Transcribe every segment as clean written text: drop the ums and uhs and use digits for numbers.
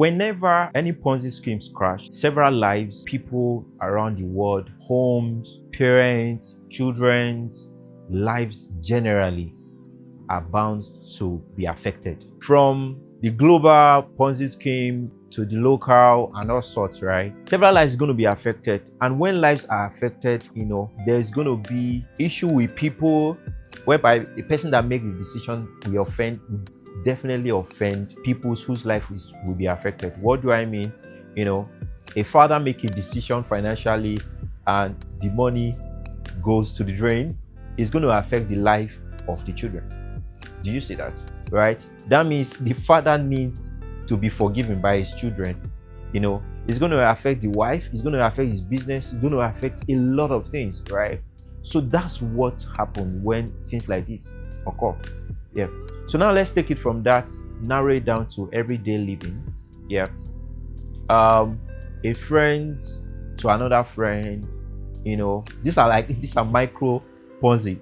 Whenever any Ponzi schemes crash, several lives, people around the world, homes, parents, children's lives generally are bound to be affected. From the global Ponzi scheme to the local and all sorts, right? Several lives are going to be affected. And when lives are affected, there's going to be issue with people whereby the person that makes the decision will definitely offend people whose life will be affected. What do I mean? A father make a decision financially and the money goes to the drain, it's going to affect the life of the children. Do you see that? Right? That means the father needs to be forgiven by his children. It's going to affect the wife, it's going to affect his business, it's going to affect a lot of things, right? So that's what happens when things like this occur. Yeah. So now let's take it from that, narrow it down to everyday living. Yeah. A friend to another friend, these are micro Ponzi,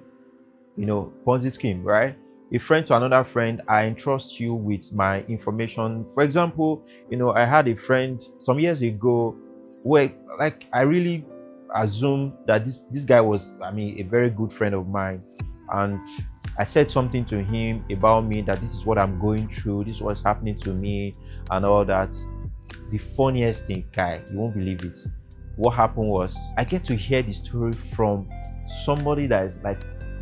Ponzi scheme, right? A friend to another friend, I entrust you with my information. For example, I had a friend some years ago where I really assumed that this guy was, a very good friend of mine. And I said something to him about me, that this is what I'm going through, this is what's happening to me and all that. The funniest thing, Kai, you won't believe it. What happened was, I get to hear the story from somebody that is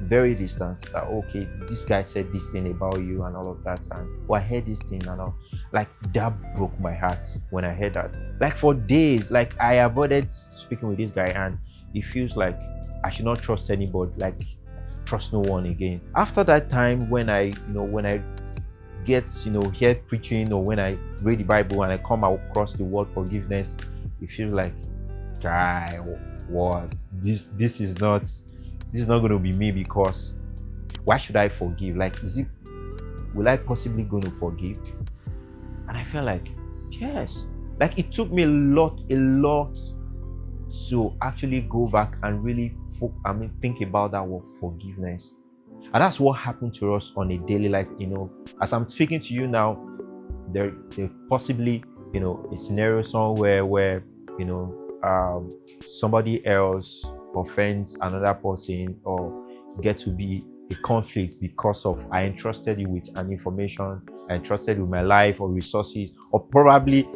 very distant, that okay, this guy said this thing about you and all of that, and I heard this thing and all. That broke my heart when I heard that. For days, I avoided speaking with this guy, and it feels like I should not trust anybody, trust no one again. After that time, when I get hear preaching, or when I read the Bible and I come across the word forgiveness, it feels like, guy, what this is not going to be me, because why should I forgive? Will I possibly going to forgive? And I felt like, yes. It took me a lot to actually go back and really think about that word forgiveness. And that's what happened to us on a daily life. As I'm speaking to you now, there possibly a scenario somewhere where somebody else offends another person, or get to be a conflict because of I entrusted you with an information, I entrusted you with my life or resources, or probably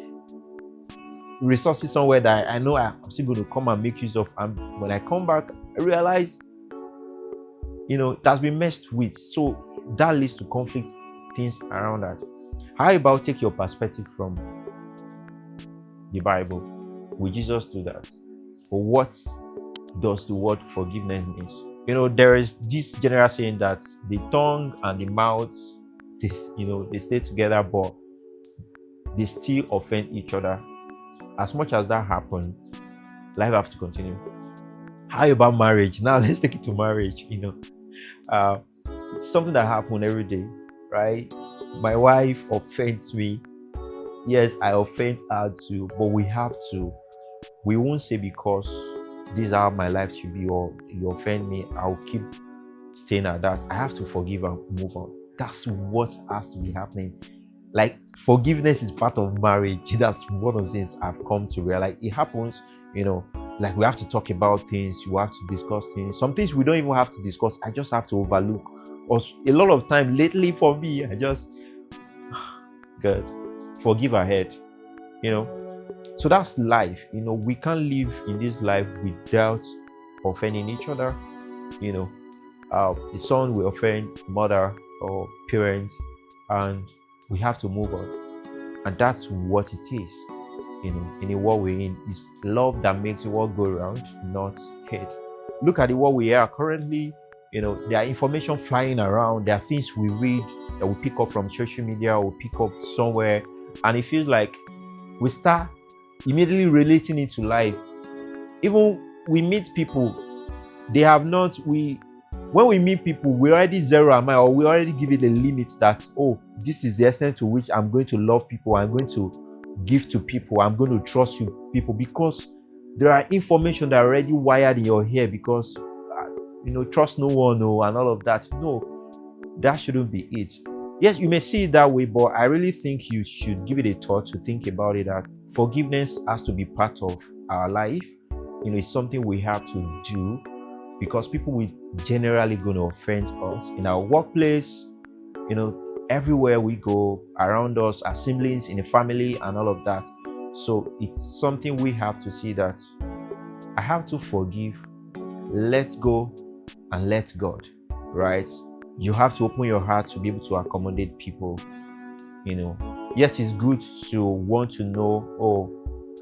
resources somewhere that I know I'm still going to come and make use of. And when I come back, I realize it has been messed with. So that leads to conflict, things around that. How about take your perspective from the Bible? Will Jesus do that? Or what does the word forgiveness mean? There is this general saying that the tongue and the mouth, they stay together, but they still offend each other. As much as that happens, life has to continue. How about marriage? Now let's take it to marriage. It's something that happens every day, right? My wife offends me. Yes, I offend her too, but we won't say because this is how my life should be, or you offend me, I'll keep staying at that. I have to forgive and move on. That's what has to be happening. Forgiveness is part of marriage. That's one of the things I've come to realize. It happens, we have to talk about things, you have to discuss things. Some things we don't even have to discuss, I just have to overlook. Or a lot of time lately for me, I just God, forgive ahead. So that's life. We can't live in this life without offending each other. The son will offend mother or parents, and we have to move on. And that's what it is. In a world we're in, it's love that makes the world go around, not hate. Look at the world we are currently. There are information flying around. There are things we read that we pick up from social media or pick up somewhere, and it feels like we start immediately relating it to life. Even we meet people, when we meet people, we already zero our mind, or we already give it a limit that, oh, this is the extent to which I'm going to love people, I'm going to give to people, I'm going to trust you people, because there are information that are already wired in your head, because trust no one, and all of that. No, that shouldn't be it. Yes, you may see it that way, but I really think you should give it a thought to think about it, that forgiveness has to be part of our life. It's something we have to do because people will generally going to offend us in our workplace, everywhere we go, around us, our siblings, in the family, and all of that. So it's something we have to see that I have to forgive, let go, and let God, right? You have to open your heart to be able to accommodate people. Yes, it's good to want to know,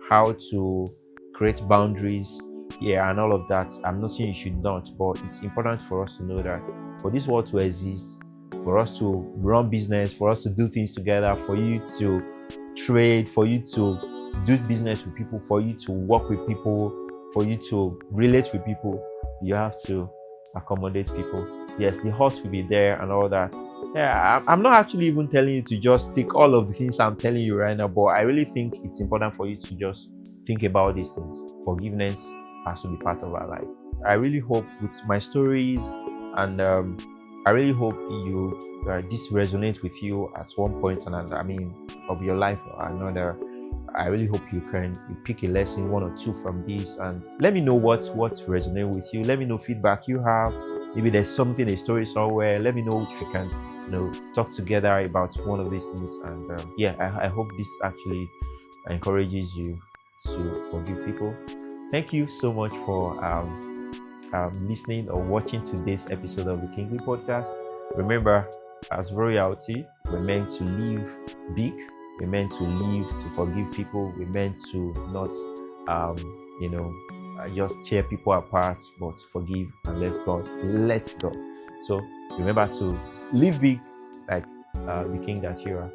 how to create boundaries, yeah, and all of that. I'm not saying you should not, but it's important for us to know that for this world to exist, for us to run business, for us to do things together, for you to trade, for you to do business with people, for you to work with people, for you to relate with people, you have to accommodate people. Yes, the hurt will be there and all that. Yeah, I'm not actually even telling you to just take all of the things I'm telling you right now, but I really think it's important for you to just think about these things. Forgiveness has to be part of our life. I really hope with my stories, and I really hope this resonates with you at one point or another. Of your life or another. I really hope you pick a lesson, one or two from this, and let me know what resonates with you. Let me know feedback you have. Maybe there's something, a story somewhere. Let me know if we can, talk together about one of these things. And I hope this actually encourages you to forgive people. Thank you so much for listening or watching today's episode of the Kingly Podcast. Remember, as royalty, we're meant to live big. We're meant to live to forgive people. We're meant to not, just tear people apart, but forgive and let God. Let God. So remember to live big like the king that you are.